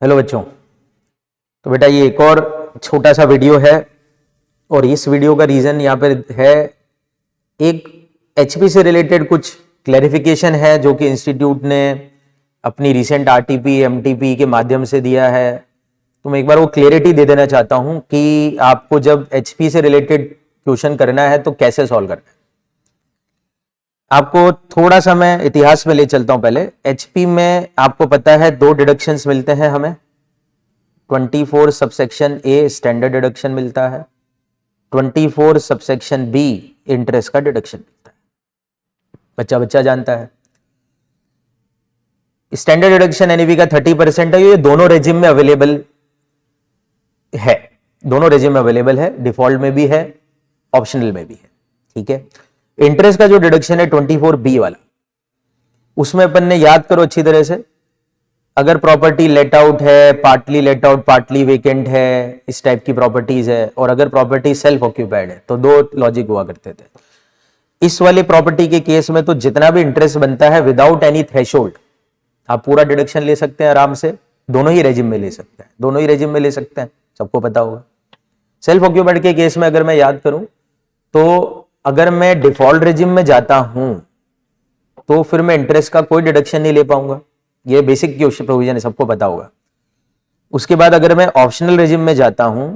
Hello बच्चों। तो बेटा ये एक और छोटा सा वीडियो है और इस वीडियो का रीजन यहाँ पर है, एक एचपी से रिलेटेड कुछ क्लैरिफिकेशन है जो कि इंस्टीट्यूट ने अपनी रिसेंट आरटीपी एमटीपी के माध्यम से दिया है। तो मैं एक बार वो क्लियरिटी दे देना चाहता हूँ कि आपको जब एचपी से रिलेटेड क्वेश्चन करना है तो कैसे सॉल्व करना है। आपको थोड़ा सा मैं इतिहास में ले चलता हूं। पहले एचपी में आपको पता है दो डिडक्शंस मिलते हैं हमें। 24 सबसेक्शन ए स्टैंडर्ड डिडक्शन मिलता है, 24 सबसेक्शन बी इंटरेस्ट का डिडक्शन मिलता है। बच्चा बच्चा जानता है। स्टैंडर्ड डिडक्शन एनईवी का 30% है। ये दोनों रेजिम में अवेलेबल है, दोनों रेजिम में अवेलेबल है, डिफॉल्ट में भी है, ऑप्शनल में भी है। ठीक है। इंटरेस्ट का जो डिडक्शन है 24B वाला, उसमें अपन ने याद करो अच्छी तरह से, अगर प्रॉपर्टी लेट आउट है, partly let out, partly vacant है, इस टाइप की प्रॉपर्टीज है, और अगर प्रॉपर्टी सेल्फ ऑक्यूपाइड है तो दो लॉजिक हुआ करते थे। इस वाले प्रॉपर्टी के केस में तो जितना भी इंटरेस्ट बनता है विदाउट एनी थ्रेशोल्ड आप पूरा डिडक्शन ले सकते हैं आराम से। दोनों ही रेजिम में ले सकते हैं, दोनों ही रेजिम में ले सकते हैं, सबको पता होगा। सेल्फ ऑक्यूपाइड के केस में अगर मैं याद करूं तो अगर मैं डिफॉल्ट रेजिम में जाता हूं तो फिर मैं इंटरेस्ट का कोई डिडक्शन नहीं ले पाऊंगा। ये बेसिक प्रोविजन है, सबको पता होगा। उसके बाद अगर मैं ऑप्शनल रेजिम में जाता हूं,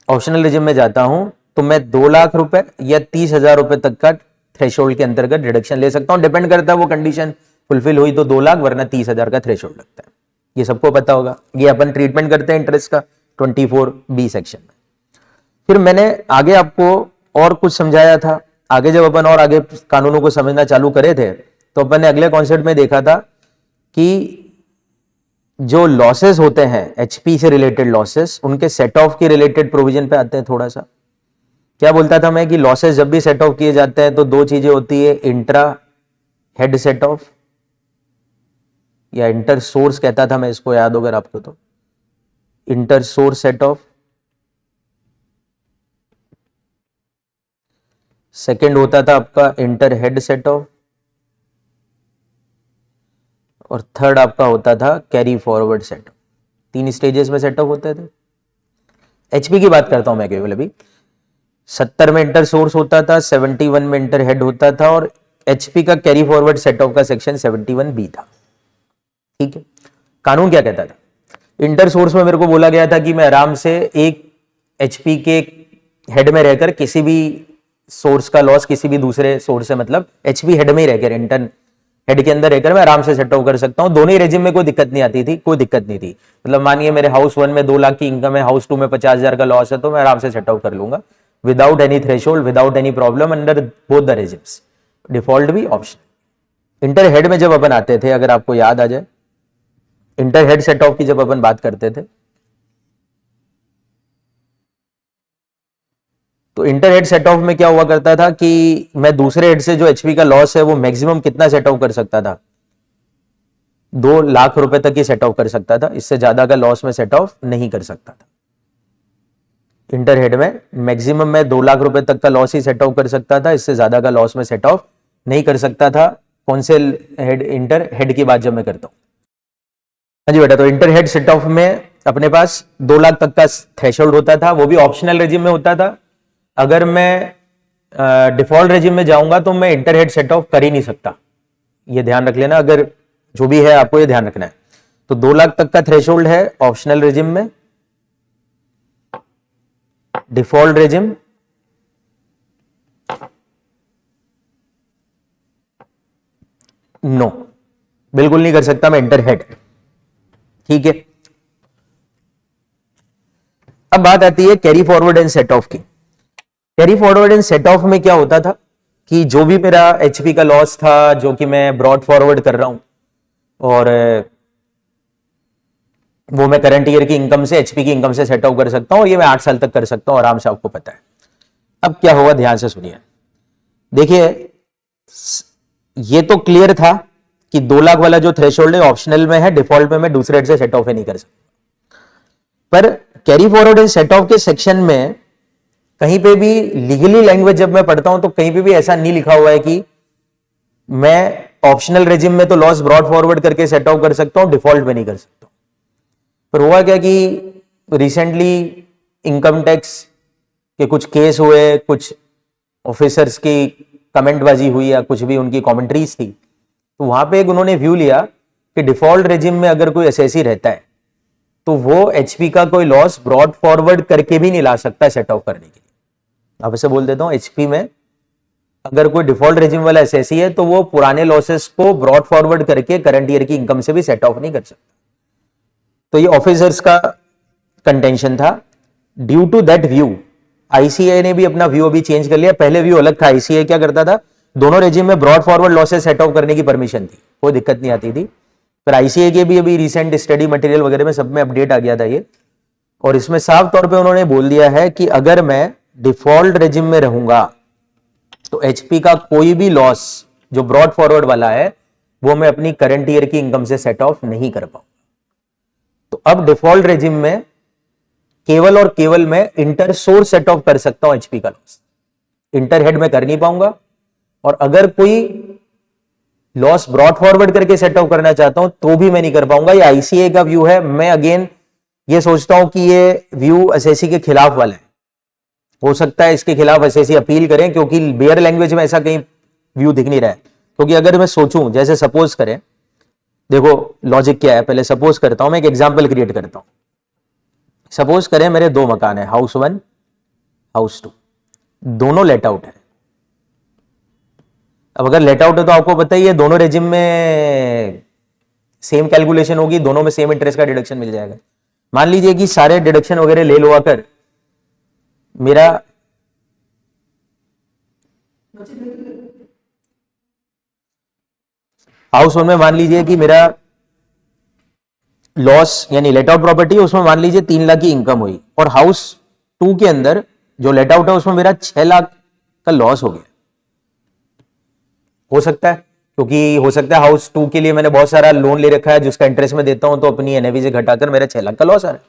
ऑप्शनल रेजिम में जाता हूं तो मैं 2 लाख रुपए या 30,000 रुपए तक का थ्रेशोल्ड के अंतर्गत डिडक्शन ले सकता हूं। डिपेंड करता है वो कंडीशन फुलफिल हुई तो 2 लाख, वरना 30,000 का थ्रेशोल्ड लगता है। ये सबको पता होगा। ये अपन ट्रीटमेंट करते हैं इंटरेस्ट का 24B सेक्शन में। फिर मैंने आगे आपको और कुछ समझाया था। आगे जब अपन और आगे कानूनों को समझना चालू करे थे तो अपन ने अगले कॉन्सेप्ट में देखा था कि जो लॉसेस होते हैं एचपी से रिलेटेड लॉसेस, उनके सेट ऑफ के रिलेटेड प्रोविजन पे आते हैं। थोड़ा सा क्या बोलता था मैं कि लॉसेस जब भी सेट ऑफ किए जाते हैं तो दो चीजें होती है, इंट्रा हेड सेट ऑफ या इंटर सोर्स कहता था मैं इसको, याद होगा आपको तो, inter source set of. Second होता था आपका इंटर हेड सेट ऑफ, और थर्ड आपका होता था carry forward set of. 3 stages में सेट ऑफ होते थे। एचपी की बात करता हूं मैं केवल अभी। 70 में इंटर सोर्स होता था, 71 में इंटर हेड होता था, और एचपी का कैरी फॉरवर्ड सेट ऑफ का सेक्शन 71B था। ठीक है। कानून क्या कहता था? इंटर सोर्स में मेरे को बोला गया था कि मैं आराम से एक एचपी के हेड में रहकर किसी भी सोर्स का लॉस किसी भी दूसरे सोर्स से, मतलब एचपी हेड में ही रहकर, इंटर हेड के अंदर रहकर मैं आराम से सेट ऑफ कर सकता हूं। दोनों ही रेजिम में कोई दिक्कत नहीं आती थी, कोई दिक्कत नहीं थी। मतलब मानिए मेरे हाउस 1 में 2 लाख की इनकम है, हाउस 2 में 50,000 का लॉस है, तो मैं आराम से सेट ऑफ कर लूंगा without any threshold, without any problem, under both the regimes, default भी ऑप्शन। इंटर हेड में जब अपन आते थे, अगर आपको याद आ जाए, इंटर हेड सेट ऑफ की जब अपन बात करते थे तो इंटर हेड सेट ऑफ में क्या हुआ करता था कि मैं दूसरे हेड से जो एचपी का लॉस है वो मैक्सिमम कितना सेट ऑफ कर सकता था? 2 लाख रुपए तक ही सेट ऑफ कर सकता था, इससे ज्यादा का लॉस में सेट ऑफ नहीं कर सकता था। इंटर हेड में मैक्सिमम मैं 2 लाख रुपए तक का लॉस ही सेट ऑफ कर सकता था, इससे ज्यादा का लॉस में सेट ऑफ नहीं कर सकता था। कौन से हेड? इंटर हेड की बात जब मैं करता हूं। हाँ जी बेटा, तो इंटर हेड सेट ऑफ में अपने पास 2 लाख तक का थ्रेशोल्ड होता था, वो भी ऑप्शनल रेजिम में होता था। अगर मैं डिफॉल्ट रेजिम में जाऊंगा तो मैं इंटर हेड सेट ऑफ कर ही नहीं सकता। ये ध्यान रख लेना, अगर जो भी है आपको ये ध्यान रखना है। तो 2 लाख तक का थ्रेशोल्ड है ऑप्शनल रेजिम में। डिफॉल्ट रेजिम नो, बिल्कुल नहीं कर सकता मैं इंटर हेड। ठीक है। अब बात आती है carry forward and set off की। Carry forward and set off में क्या होता था कि जो भी मेरा एचपी का लॉस था, जो कि मैं ब्रॉड फॉरवर्ड कर रहा हूं, और वो मैं करंट ईयर की इनकम से, एचपी की इनकम से सेट ऑफ कर सकता हूं, और ये मैं 8 साल तक कर सकता हूं आराम से, आपको पता है। अब क्या होगा, ध्यान से सुनिए। देखिए, ये तो क्लियर था कि 2 लाख वाला जो थ्रेशोल्ड है ऑप्शनल में है, डिफॉल्ट में मैं दूसरे हेड से सेट ऑफ ही नहीं कर सकता। पर carry forward and set of के सेक्शन में कहीं पे भी लीगली लैंग्वेज जब मैं पढ़ता हूं तो कहीं पे भी ऐसा नहीं लिखा हुआ है कि मैं ऑप्शनल रेजिम में तो लॉस ब्रॉड फॉरवर्ड करके सेट आउट कर सकता हूं, डिफॉल्ट में नहीं कर सकता हूं। पर हुआ क्या कि रिसेंटली इनकम टैक्स के कुछ केस हुए, कुछ ऑफिसर्स की कमेंटबाजी हुई या कुछ भी उनकी कमेंट्रीज थी, तो वहां पे एक उन्होंने व्यू लिया कि डिफॉल्ट रेजिम में अगर कोई एसएससी रहता है तो वो एचपी का कोई लॉस ब्रॉड फॉरवर्ड करके भी नहीं ला सकता सेट ऑफ करने के लिए। अब ऐसे बोल देता हूं, एचपी में अगर कोई डिफॉल्ट रेजिम वाला एसएससी है तो वो पुराने लॉसेस को ब्रॉड फॉरवर्ड करके करंट ईयर की इनकम से भी सेट ऑफ नहीं कर सकता। तो ये ऑफिसर्स का कंटेंशन था। Due to that view ICA ने भी अपना व्यू अभी चेंज कर लिया। पहले व्यू अलग था, आईसीए क्या करता था, दोनों रेजिम में brought forward losses set of करने की परमिशन थी, कोई दिक्कत नहीं आती थी। पर आईसीए के भी अभी रिसेंट स्टडी मटेरियल वगैरह में सब में अपडेट आ गया था ये, और इसमें साफ तौर पे उन्होंने बोल दिया है कि अगर मैं डिफॉल्ट रेजिम में रहूंगा तो एचपी का कोई भी लॉस जो ब्रॉड फॉरवर्ड वाला है वो मैं अपनी करंट ईयर की इनकम से सेट ऑफ नहीं कर पाऊंगा। तो अब डिफॉल्ट रेजिम में केवल और केवल मैं इंटर सोर्स सेट ऑफ कर सकता हूं एचपी का लॉस, इंटर हेड में कर नहीं पाऊंगा। और अगर कोई लॉस ब्रॉड फॉरवर्ड करके सेट ऑफ करना चाहता हूं तो भी मैं नहीं कर पाऊंगा। ये आईसीए का व्यू है। मैं अगेन ये सोचता हूं कि ये व्यू एसएससी के खिलाफ वाला है, हो सकता है इसके खिलाफ एसएससी अपील करें, क्योंकि बेयर लैंग्वेज में ऐसा कहीं व्यू दिख नहीं रहा है। क्योंकि अगर मैं सोचूं, जैसे सपोज करें, देखो लॉजिक क्या है, पहले सपोज करता हूं, मैं एक एग्जांपल क्रिएट करता हूं। सपोज करें मेरे दो मकान है, हाउस 1 हाउस 2, दोनों लेट आउट है। अब अगर लेट आउट है तो आपको पता ही है दोनों रेजिम में सेम कैलकुलेशन होगी, दोनों में सेम इंटरेस्ट का डिडक्शन मिल जाएगा। मान लीजिए कि सारे डिडक्शन वगैरह ले लो आकर मेरा हाउस 1 में मान लीजिए कि मेरा लॉस यानी लेट आउट प्रॉपर्टी उसमें मान लीजिए 3 लाख की इनकम हुई, और हाउस 2 के अंदर जो लेट आउट है उसमें मेरा 6 लाख का लॉस हो गया। हो सकता है, क्योंकि हो सकता है हाउस 2 के लिए मैंने बहुत सारा लोन ले रखा है जिसका इंटरेस्ट में देता हूं तो अपनी एनएवी से घटाकर मेरा 6 लाख का लॉस आ रहा है।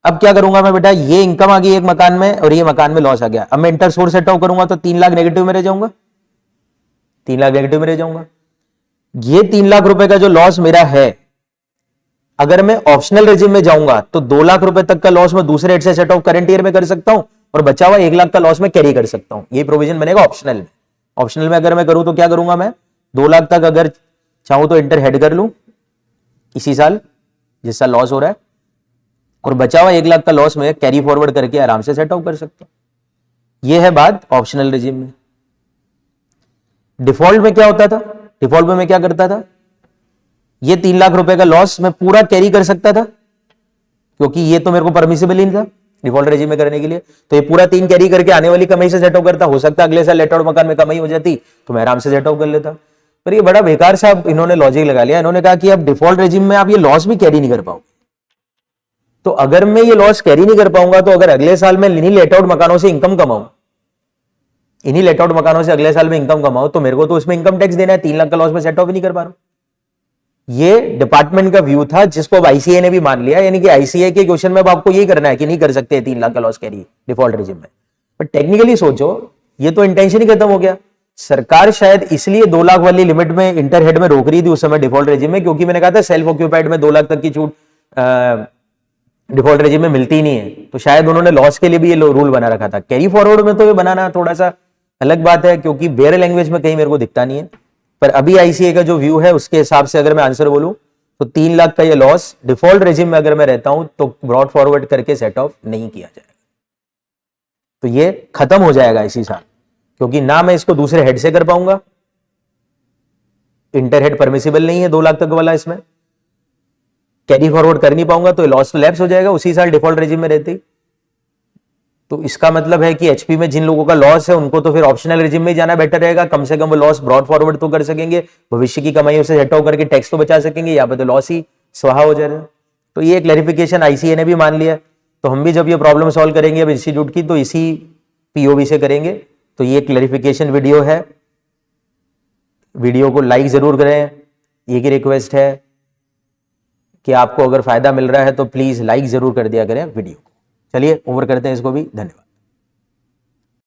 अब क्या करूंगा मैं बेटा, ये इनकम आ गई एक मकान में और ये मकान में लॉस आ गया। अब मैं इंटर सोर्स सेट ऑफ करूंगा तो 3 लाख नेगेटिव में रह जाऊंगा, 3 लाख नेगेटिव में रह जाऊंगा। ये 3 लाख रुपए का जो लॉस मेरा है, अगर मैं ऑप्शनल रेजिम में जाऊंगा तो 2 लाख रुपए तक का लॉस मैं दूसरे हेड से सेट ऑफ करंट ईयर में कर सकता हूं, और बचा हुआ 1 लाख का लॉस मैं कैरी कर सकता हूं। ये प्रोविजन बनेगा ऑप्शनल में। ऑप्शनल में अगर मैं करूं तो क्या करूंगा, मैं 2 लाख तक अगर चाहूं तो इंटर हेड कर लूं इसी साल जिस साल लॉस हो रहा है, और बचा हुआ 1 लाख का लॉस मैं कैरी फॉरवर्ड करके आराम से सेट आउट कर सकता हूं। यह है बात ऑप्शनल रेजिम में। डिफॉल्ट में क्या होता था, डिफॉल्ट में मैं क्या करता था, ये 3 लाख रुपए का लॉस मैं पूरा कैरी कर सकता था, क्योंकि ये तो मेरे को परमिसिबल ही नहीं था डिफॉल्ट रेजिम में करने के लिए। तो ये पूरा 3 कैरी करके आने वाली कमाई से सेट आउट करता। हो सकता है अगले साल लेट आउट मकान में कमाई हो जाती तो मैं आराम से सेट आउट कर लेता। पर ये बड़ा बेकार सा इन्होंने लॉजिक लगा लिया। इन्होंने कहा कि अब डिफॉल्ट रेजिम में आप ये लॉस भी कैरी नहीं कर पाओगे। तो अगर मैं ये लॉस कैरी नहीं कर पाऊंगा तो अगर अगले साल मैं इन्हीं लेट आउट मकानों से इनकम कमाऊं, इन्हीं लेट आउट मकानों से अगले साल में इनकम कमाऊं, तो मेरे को तो उसमें इनकम टैक्स देना है। 3 लाख का लॉस में सेट ऑफ नहीं कर पा रहा हूं। ये डिपार्टमेंट का व्यू था जिसको अब आईसीए ने भी मान लिया। यानी कि आईसीए के क्वेश्चन में अब आपको यही करना है कि नहीं कर सकते 3 लाख का लॉस कैरी डिफॉल्ट रेजिम में। बट टेक्निकली सोचो, ये तो इंटेंशन ही खत्म हो गया। सरकार शायद इसलिए 2 लाख वाली लिमिट में इंटर हेड में रोक रही थी उस समय डिफॉल्ट रेजिम में, क्योंकि मैंने कहा था सेल्फ ऑक्यूपाइड में 2 लाख तक की छूट डिफॉल्ट रेजिम में मिलती ही नहीं है। तो शायद उन्होंने लॉस के लिए भी ये रूल बना रखा था। कैरी फॉरवर्ड में तो ये बनाना थोड़ा सा अलग बात है, क्योंकि बेयर लैंग्वेज में कहीं मेरे को दिखता नहीं है। पर अभी आईसीए का जो व्यू है उसके हिसाब से अगर मैं आंसर बोलूं तो 3 लाख का ये लॉस डिफॉल्ट रेजिम में अगर मैं रहता हूं तो ब्रॉड फॉरवर्ड करके सेट ऑफ नहीं किया जाएगा। तो ये खत्म हो जाएगा इसी साल, क्योंकि ना मैं इसको दूसरे हेड से कर पाऊंगा, इंटर हेड परमिसिबल नहीं है 2 लाख तक वाला, इसमें कैरी फॉरवर्ड कर नहीं पाऊंगा तो लॉस तो लैप्स हो जाएगा उसी साल डिफॉल्ट रेजिम में रहते ही। तो इसका मतलब है कि एचपी में जिन लोगों का लॉस है उनको तो फिर ऑप्शनल रेजिम में जाना बेटर रहेगा। कम से कम वो लॉस ब्रॉड फॉरवर्ड तो कर सकेंगे, भविष्य की कमाइयों से सेट आउट करके टैक्स तो बचा सकेंगे, यहाँ पे तो लॉस ही स्वाहा हो जाएगा। तो ये क्लैरिफिकेशन आईसीए ने भी मान लिया। तो हम भी जब ये प्रॉब्लम सॉल्व करेंगे अब इंस्टीट्यूट की तो इसी पीओवी से करेंगे। तो ये क्लैरिफिकेशन वीडियो है, वीडियो को लाइक जरूर करें। ये की रिक्वेस्ट है कि आपको अगर फायदा मिल रहा है तो प्लीज लाइक जरूर कर दिया करें वीडियो को। चलिए ओवर करते हैं इसको भी। धन्यवाद।